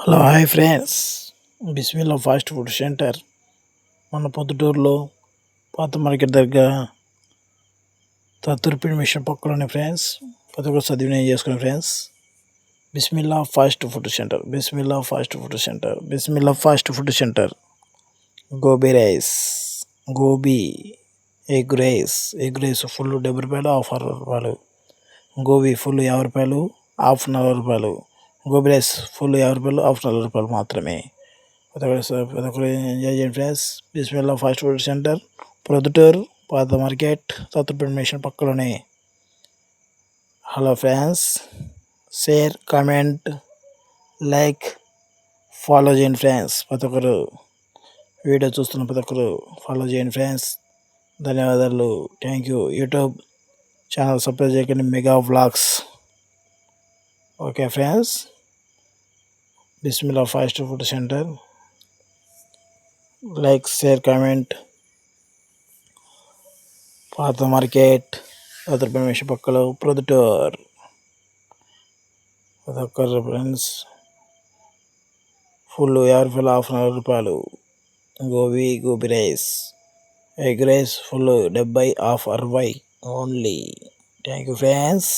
Hello hi friends. Bismillah fast food centre మన పొద్దుటూరులో పాత market దగ్గర తత్తూర్పిడి మిషన్ పక్కలోనే ఫ్రెండ్స్. ప్రతి ఒక్కరు సద్వినియోగం చేసుకునే friends. Bismillah fast food centre, Bismillah fast food centre, Bismillah fast food centre. Gobi rice, gobi egg rice full 70 రూపాయలు, హాఫ్ 60 రూపాయలు. గోబీ ఫుల్ 50 రూపాయలు, హాఫ్ 40 రూపాయలు. గోబీ రైస్ ఫుల్ 50 రూపాయలు, హాఫ్ 40 రూపాయలు మాత్రమే. ప్రతి ఒక్కరు ఎంజాయ్ చేయండి friends. Bismillah fast food center, Proddatur పాత మార్కెట్, తత్తూర్పేట మిషన్ పక్కలోనే. Hello friends, share, comment, like, follow చేయండి ఫ్రెండ్స్. ప్రతి ఒక్కరు వీడియో చూస్తున్న ప్రతి ఒక్కరు ఫాలో చేయండి ఫ్రెండ్స్. ధన్యవాదాలు. Thank you. YouTube channel subscribe చేయకండి, mega vlogs. Okay friends. Bismillah fast food centre, like, share, comment. పాత మార్కెట్, ఆంధ్రప్రదేశ్ పక్కలో, ప్రొద్దుటూర్. ప్రతి ఒక్కరు ఫ్రెండ్స్ ఫుల్ 50 రూపాయలు, హాఫ్ 40 రూపాయలు. Gobi rice, egg rice full 70, half 60 only. Thank you friends.